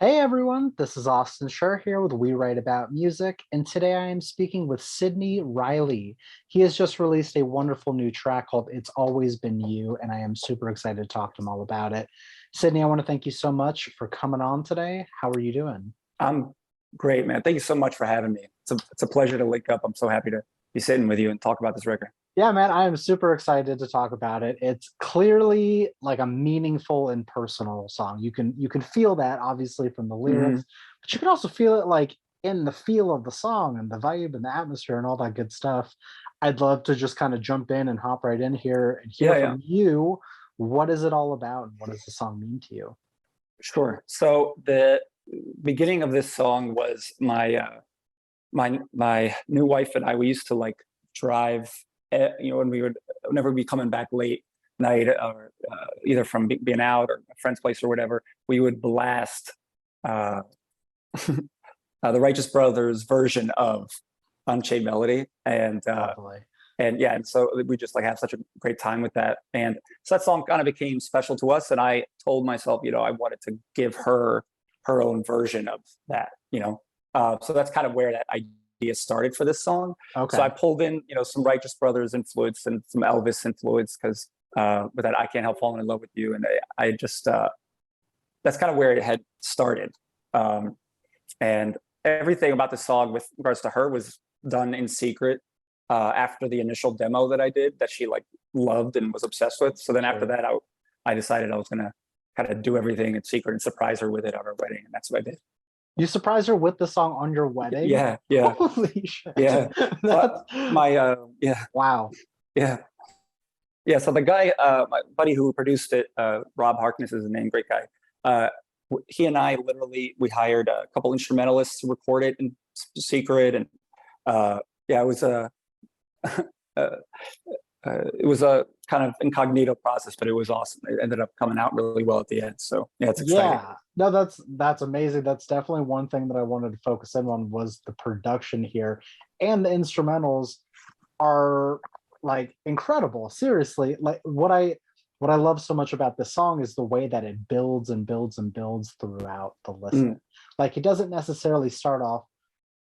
Hey everyone, this is Austin Schur here with We Write About Music, and today I am speaking with Sidney Riley. He has just released a wonderful new track called It's Always Been You, and I am super excited to talk to him all about it. Sidney, I want to thank you so much for coming on today. How are you doing? I'm great, man. Thank you so much for having me. It's a pleasure to link up. I'm so happy to be sitting with you and talk about this record. Yeah, man, I am super excited to talk about it. It's clearly like a meaningful and personal song. You can feel that obviously from the Hmm. lyrics, but you can also feel it like in the feel of the song and the vibe and the atmosphere and all that good stuff. I'd love to just kind of jump in and hop right in here and hear Yeah, yeah, from you. What is it all about and what does the song mean to you? sure. So the beginning of this song was my new wife and I. We used to like drive, when we would whenever we'd be coming back late night or either from being out or a friend's place or whatever, we would blast uh, the Righteous Brothers version of Unchained Melody, Lovely. and yeah, and so we just like have such a great time with that. And so that song kind of became special to us. And I told myself, I wanted to give her her own version of that, so that's kind of where that idea started for this song. So I Okay. pulled in, some Righteous Brothers influence and some Elvis influence because with that I Can't Help Falling in Love with You. And I just, that's kind of where it had started. Um, and everything about the song with regards to her was done in secret after the initial demo that I did that she like loved and was obsessed with. So then after Sure. that, I decided I was gonna kind of do everything in secret and surprise her with it at our wedding, and that's what I did. You surprised her with the song on your wedding? Yeah, yeah, Holy shit. yeah. So That's my yeah, wow. yeah, yeah. So the guy, my buddy who produced it, Rob Harkness is his name, great guy. Uh, he and I literally we hired a couple instrumentalists to record it in secret, and yeah, uh, it was a kind of incognito process, but it was awesome. It ended up coming out really well at the end. So yeah, it's exciting. Yeah. No, that's amazing. That's definitely one thing that I wanted to focus in on was the production here. And the instrumentals are like incredible. Seriously. Like what I love so much about this song is the way that it builds and builds and builds throughout the listen. Mm, Like it doesn't necessarily start off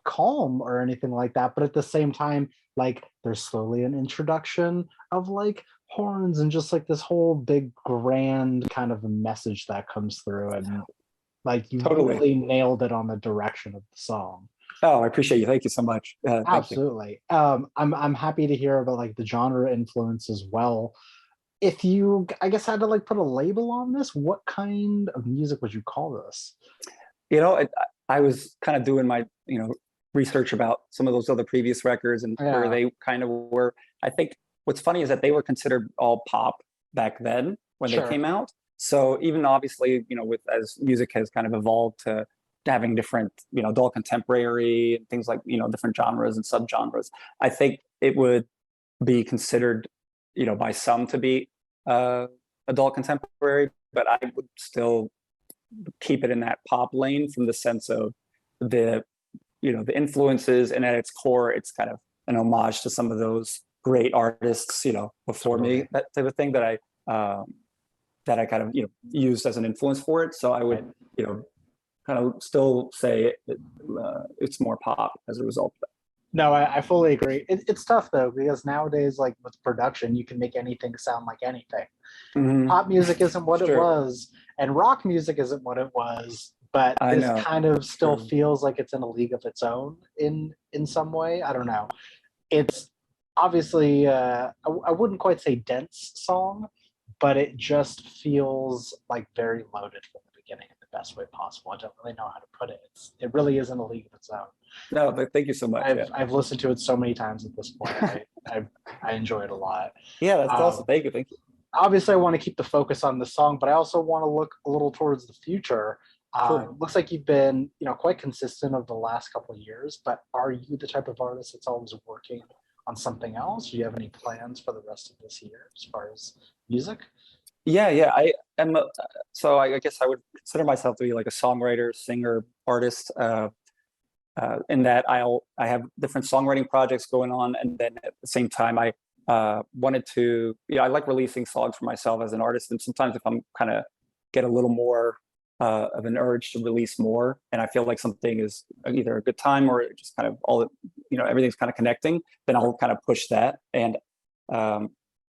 calm or anything like that, but at the same time, like there's slowly an introduction of like horns and just like this whole big grand kind of a message that comes through, and like you totally. really nailed it on the direction of the song. Oh, I appreciate you. Thank you so much. Thank you. Absolutely. I'm happy to hear about like the genre influence as well. If you, I guess, had to like put a label on this, what kind of music would you call this? You know, it, I was kind of doing my, research about some of those other previous records and where Yeah, they kind of were. I think what's funny is that they were considered all pop back then when they sure. came out. So even obviously, with as music has kind of evolved to having different, adult contemporary and things like, different genres and subgenres, I think it would be considered, by some to be uh, adult contemporary, but I would still keep it in that pop lane from the sense of the the influences, and at its core it's kind of an homage to some of those great artists before me, Totally. that type of thing that I kind of used as an influence for it. So I would Right. you know kind of still say it's more pop as a result of No, I fully agree. It's tough though because nowadays, like with production, you can make anything sound like anything. that. Pop music isn't what it Sure. was, and rock music isn't what it was. But I this know. kind of It's still true. feels like it's in a league of its own in some way. I don't know. It's obviously I wouldn't quite say dense song, but it just feels like very loaded from the beginning in the best way possible. I don't really know how to put it. It really is in a league of its own. No, but thank you so much. Yeah. I've listened to it so many times at this point. I enjoy it a lot. Yeah, that's awesome. Um, Thank you. Thank you. Obviously, I want to keep the focus on the song, but I also want to look a little towards the future. Sure. Looks like you've been, quite consistent over the last couple of years. But are you the type of artist that's always working on something else? Do you have any plans for the rest of this year as far as music? Yeah, yeah. I am. So I guess I would consider myself to be like a songwriter, singer, artist. In that I have different songwriting projects going on, and then at the same time I wanted to, I like releasing songs for myself as an artist, and sometimes if I'm kind of get a little more of an urge to release more, and I feel like something is either a good time or just kind of all, everything's kind of connecting, then I'll kind of push that. And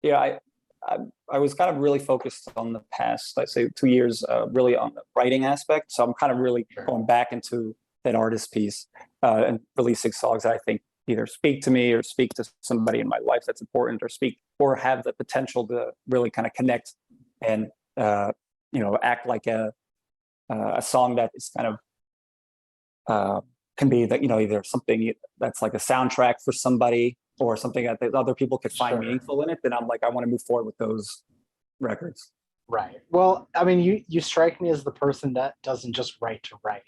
yeah, I was kind of really focused on the past, let's say 2 years, really on the writing aspect. So I'm kind of really going back into that artist piece, and releasing songs that I think either speak to me or speak to somebody in my life that's important, or have the potential to really kind of connect and act like a song that is kind of can be that, either something that's like a soundtrack for somebody or something that other people could find meaningful in it. Then I'm like, I want to move forward with those records. Right. Well, I mean, you strike me as the person that doesn't just write to write.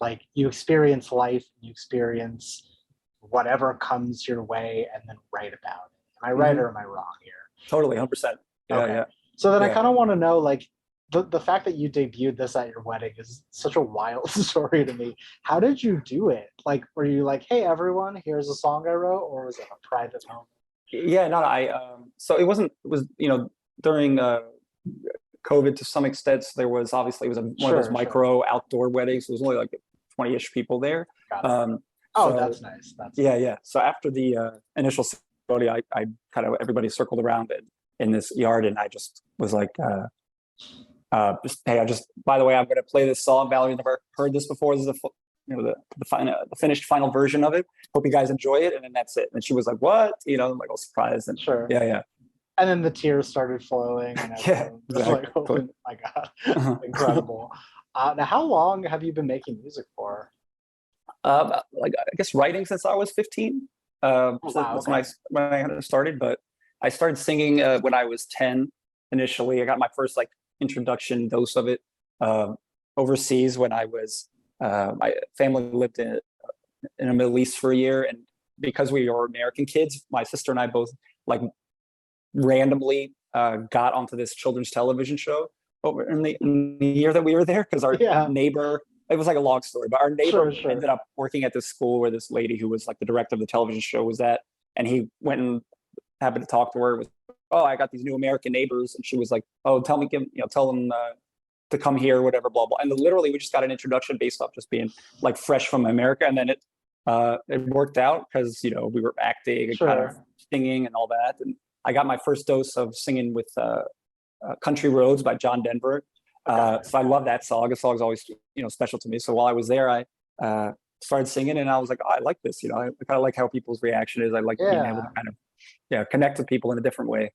Like, you experience life, you experience whatever comes your way, and then write about it. Am I right, or am I wrong here? Totally, 100%. Yeah, Okay. yeah. So then I kind of want to know, like, the fact that you debuted this at your wedding is such a wild story to me. How did you do it? Like, were you like, hey, everyone, here's a song I wrote, or was it a private moment? Yeah, no, so it was, during COVID to some extent. So there was, obviously, it was one of those micro outdoor weddings. So there was only like 20-ish people there. Oh, that's nice. Yeah. So after the initial ceremony, I kind of, everybody circled around in this yard, and I just was like, hey, by the way, I'm going to play this song. Valerie never heard this before. This is the finished final version of it. Hope you guys enjoy it. And then that's it. And she was like, what? Like, all surprised. And yeah. And then the tears started flowing. And yeah, exactly. Like, oh my God, incredible. Now, how long have you been making music for? Like, I guess writing since I was 15. So that's when I started. But I started singing when I was 10. Initially, I got my first like introduction dose of it overseas when I was. My family lived in the Middle East for a year, and because we were American kids, my sister and I both like randomly got onto this children's television show over in the year that we were there, because our neighbor. It was like a long story, but our neighbor ended up working at this school where this lady who was like the director of the television show was at, and he went and happened to talk to her. It was, oh, I got these new American neighbors, and she was like, oh, tell them to come here, whatever, blah blah. And literally, we just got an introduction based off just being like fresh from America, and then it worked out because we were acting and kind of singing and all that, and I got my first dose of singing with Country Roads by John Denver. So I love that song. The song's always special to me. So while I was there, I started singing, and I was like, oh, I like this. I kind of like how people's reaction is. I like being able to kind of connect with people in a different way.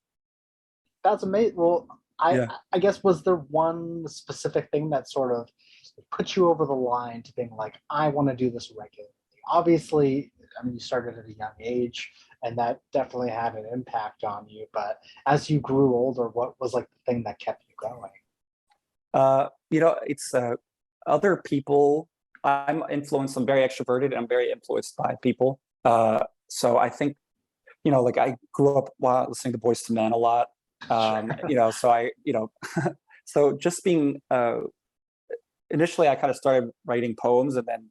That's amazing. Well, I guess, was there one specific thing that sort of put you over the line to being like, I want to do this regularly? Obviously, I mean, you started at a young age, and that definitely had an impact on you. But as you grew older, what was like the thing that kept you going? It's other people. I'm influenced. I'm very extroverted, and I'm very influenced by people. So I think, like, I grew up while listening to Boyz II Men a lot. So I, so just being, initially I kind of started writing poems, and then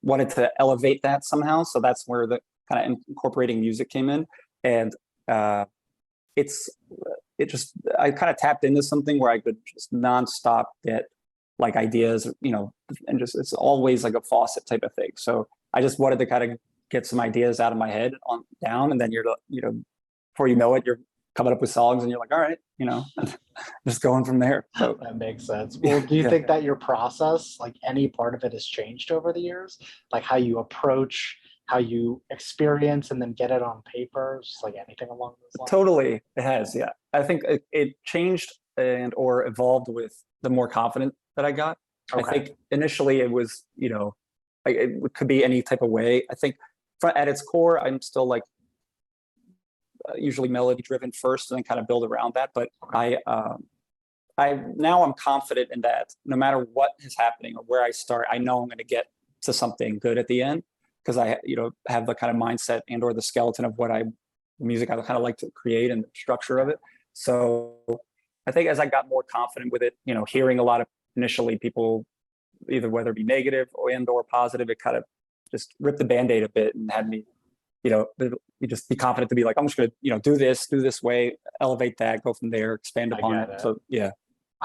wanted to elevate that somehow. So that's where the kind of incorporating music came in. And I kind of tapped into something where I could just nonstop get like ideas, and just, it's always like a faucet type of thing. So I just wanted to kind of get some ideas out of my head on down, and then before you know it, you're coming up with songs, and you're like, all right, just going from there. So that makes sense. Well, do you think that your process, like any part of it, has changed over the years? Like how you approach, how you experience, and then get it on paper, just like anything along those lines? Totally, it has. Yeah, I think it changed or evolved with the more confident that I got. I think initially it was, it could be any type of way. I think at its core, I'm still like usually melody driven first, and then kind of build around that. But now I'm confident in that no matter what is happening or where I start, I know I'm going to get to something good at the end, because I have the kind of mindset and or the skeleton of music I kind of like to create, and the structure of it. So I think as I got more confident with it, hearing a lot of initially people, either whether it be negative or positive, it kind of just ripped the Band-Aid a bit and had me, you just be confident to be like, I'm just going to, do this way, elevate that, go from there, expand upon it. So, yeah.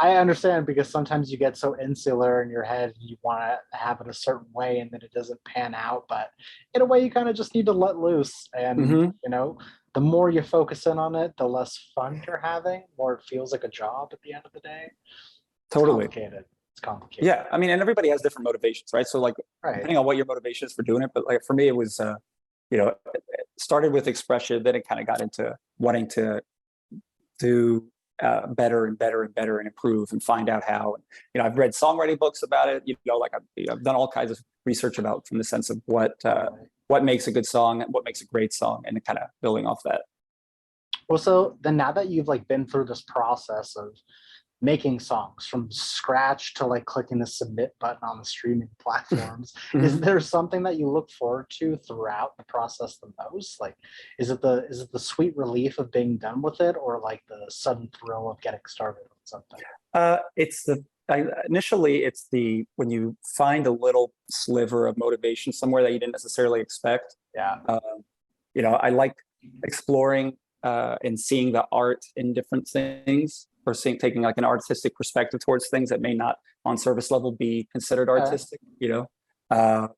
I understand because sometimes you get so insular in your head and you want to have it a certain way and then it doesn't pan out. But in a way, you kind of just need to let loose. And, Hmm. the more you focus in on it, the less fun you're having, more it feels like a job at the end of the day. It's Totally. complicated. It's complicated. Yeah, I mean, and everybody has different motivations, right? So like, Right. depending on what your motivation is for doing it, but like for me, it was, it started with expression, then it kind of got into wanting to do better and better and better and improve and find out how. And, I've read songwriting books about it. Like I've done all kinds of research about from the sense of Totally. what makes a good song, what makes a great song, and kind of building off that. Well, so then now that you've like been through this process of making songs from scratch to like clicking the submit button on the streaming platforms, is Mhm. there something that you look forward to throughout the process the most? Like, is it the sweet relief of being done with it, or like the sudden thrill of getting started on something? It's initially it's the when you find a little sliver of motivation somewhere that you didn't necessarily expect. Yeah. Um, I like exploring and seeing the art in different things, or taking like an artistic perspective towards things that may not on surface level be considered Okay. artistic, uh,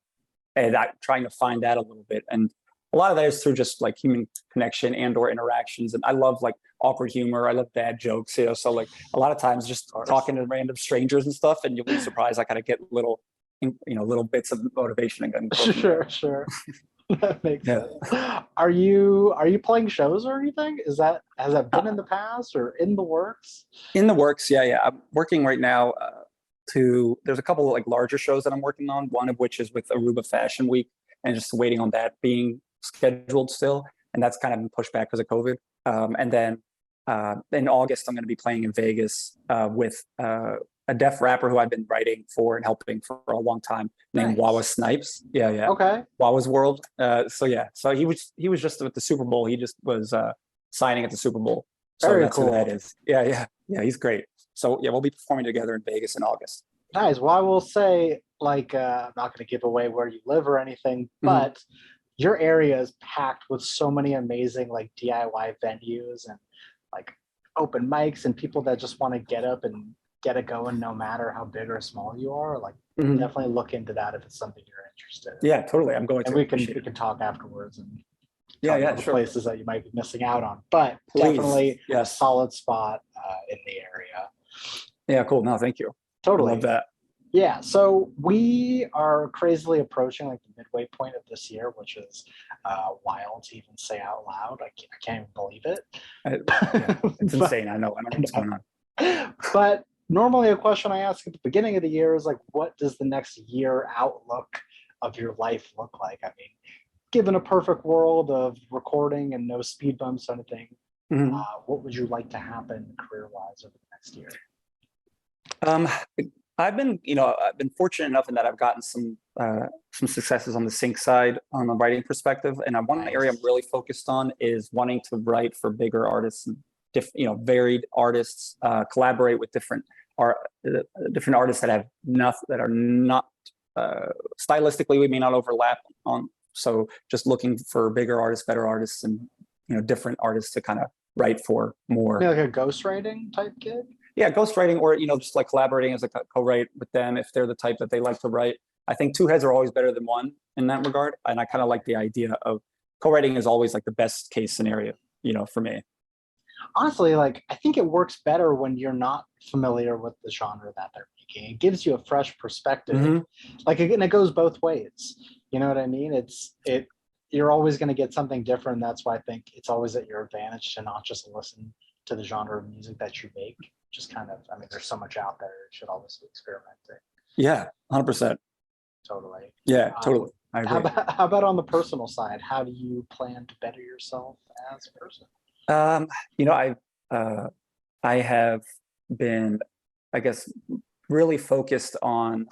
and trying to find that a little bit. And a lot of that is through just like human connection and or interactions. And I love like awkward humor. I love bad jokes, so like a lot of times just Of course. talking to random strangers and stuff, and you'll be surprised. I kind of get little bits of motivation and go from there. Sure, sure. That makes Yeah. sense. Are you playing shows or anything? Has that Uh, been in the past or in the works? in the works, yeah, yeah. I'm working right now there's a couple of like larger shows that I'm working on, one of which is with Aruba Fashion Week, and just waiting on that being scheduled still. And that's kind of been pushed back because of COVID. And then in August, I'm going to be playing in Vegas with a deaf rapper who I've been writing for and helping for a long time, named Wawa Nice. Snipes. Yeah, yeah. Okay. Wawa's World. So yeah, so he was just at the Super Bowl. He just was signing at the Super Bowl. So Very that's who that cool. is. Yeah, yeah, yeah. He's great. So yeah, we'll be performing together in Vegas in August. Nice. Well, I will say, like, I'm not going to give away where you live or anything, Hmm. but your area is packed with so many amazing like DIY venues and like open mics and people that just want to get up and get it going no matter how big or small you are. Like, Hmm. definitely look into that if it's something you're interested in. Yeah, totally. I'm going And to we can appreciate we it. can talk afterwards and Yeah, talk yeah, about the sure. places that you might be missing out on. But Please. definitely a Yes. solid spot in the area. Yeah, cool. No, thank you. I love Totally. that. Yeah, so we are crazily approaching like the midway point of this year, which is wild to even say out loud. I can't even believe it. Yeah, it's but, insane. I know what's going on. but normally, a question I ask at the beginning of the year is like, what does the next year outlook of your life look like? I mean, given a perfect world of recording and no speed bumps or anything, Mhm. what would you like to happen career-wise over the next year? Um, I've been fortunate enough in that I've gotten some successes on the sync side on the writing perspective, and one area I'm Nice. really focused on is wanting to write for bigger artists and varied artists, collaborate with art, different artists that are not stylistically we may not overlap on. So just looking for bigger artists, better artists, and different artists to kind of write for more. Maybe like a ghostwriting type gig? Yeah, ghostwriting, or just like collaborating as a co-write with them if they're the type that they like to write. I think two heads are always better than one in that regard, and I kind of like the idea of co-writing is always like the best case scenario, for me. Honestly, like I think it works better when you're not familiar with the genre that they're making. It gives you a fresh perspective. Hmm. Like again, it goes both ways. You know what I mean? You're always going to get something different. That's why I think it's always at your advantage to not just listen to the genre of music that you make. Just kind of, I mean, there's so much out there. You should always be experimenting. Yeah, 100%. Totally. Yeah, Um, totally. I how agree. about on the personal side? How do you plan to better yourself as a person? Um, you know, uh, I have been, I guess, really focused on.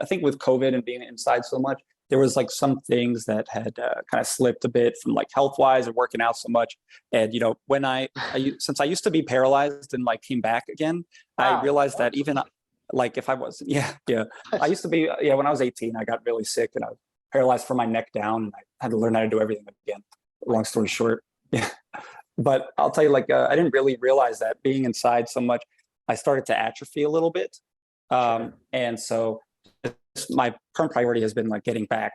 I think with COVID and being inside so much, there was like some things that had kind of slipped a bit from like health wise and working out so much. And when since I used to be paralyzed and like came back again, I Wow. realized that What? even like if I was, yeah, yeah, I used to be, yeah, when I was 18, I got really sick and I was paralyzed from my neck down, and I had to learn how to do everything again. Long story short, yeah. But I'll tell you, like, I didn't really realize that being inside so much. I started to atrophy a little bit. And so my current priority has been like getting back,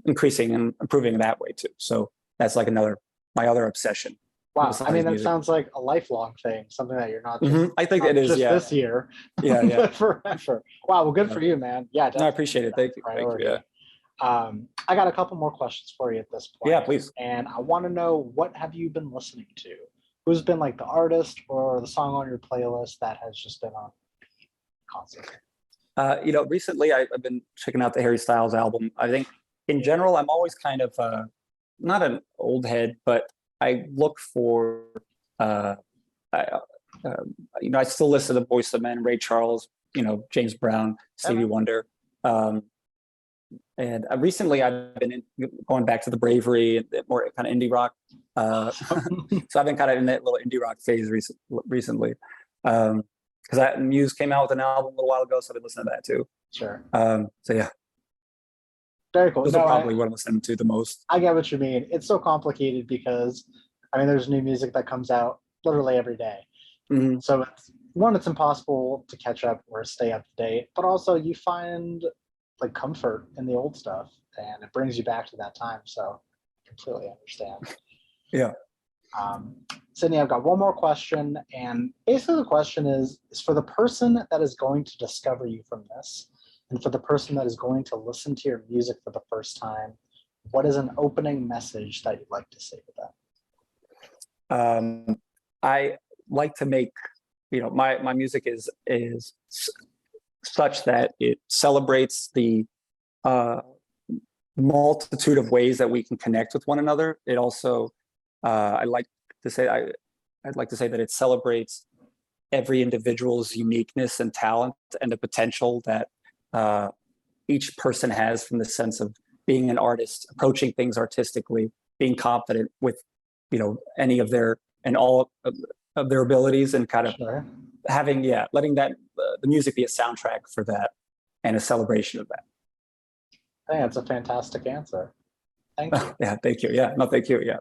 increasing and improving that way too. So that's like my other obsession. Wow. I mean, that sounds like a lifelong thing, something that you're not just, I think it is, just this year. Yeah, yeah. But forever. Wow. Well, good for you, man. Yeah. No, I appreciate it. Thank you. Priority. Thank you. Yeah. I got a couple more questions for you at this point. Yeah, please. And I want to know, what have you been listening to? Who's been like the artist or the song on your playlist that has just been on constantly? Recently I've been checking out the Harry Styles album. I think in general, I'm always kind of not an old head, but I look for, I still listen to Boyz II Men, Ray Charles, James Brown, Stevie Wonder. And recently I've been going back to the Bravery and more kind of indie rock. So I've been kind of in that little indie rock phase recently. Because that Muse came out with an album a little while ago, so I've been listening to that too. Sure. So yeah. Very cool. Those are probably what I'm listening to the most. I get what you mean. It's so complicated because, there's new music that comes out literally every day. Mm-hmm. So it's impossible to catch up or stay up to date, but also you find like comfort in the old stuff and it brings you back to that time. So I completely understand. Yeah. Sidney, I've got one more question, and basically the question is for the person that is going to discover you from this, and for the person that is going to listen to your music for the first time, what is an opening message that you'd like to say to them? I like to make, my music is such that it celebrates the multitude of ways that we can connect with one another. It also, I'd like to say that it celebrates every individual's uniqueness and talent and the potential that each person has, from the sense of being an artist, approaching things artistically, being confident with, any of their and all of their abilities, and kind of letting that the music be a soundtrack for that and a celebration of that. I think that's a fantastic answer. Thank you. Yeah, thank you. Yeah, no, thank you. Yeah.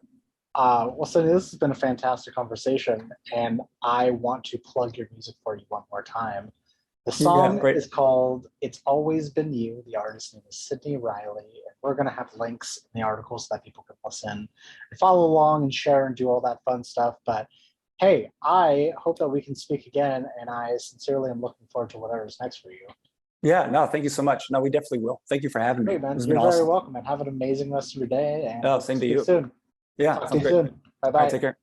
Well, so this has been a fantastic conversation, and I want to plug your music for you one more time. The song is called "It's Always Been You." The artist's name is Sidney Riley, and we're going to have links in the article so that people can listen and follow along and share and do all that fun stuff. But hey, I hope that we can speak again, and I sincerely am looking forward to whatever's next for you. Yeah, no, thank you so much. No, we definitely will. Thank you for having me. Hey, man, you're very welcome, and have an amazing rest of your day. And same to you. Soon. Yeah, talk to you soon. Bye bye. Take care.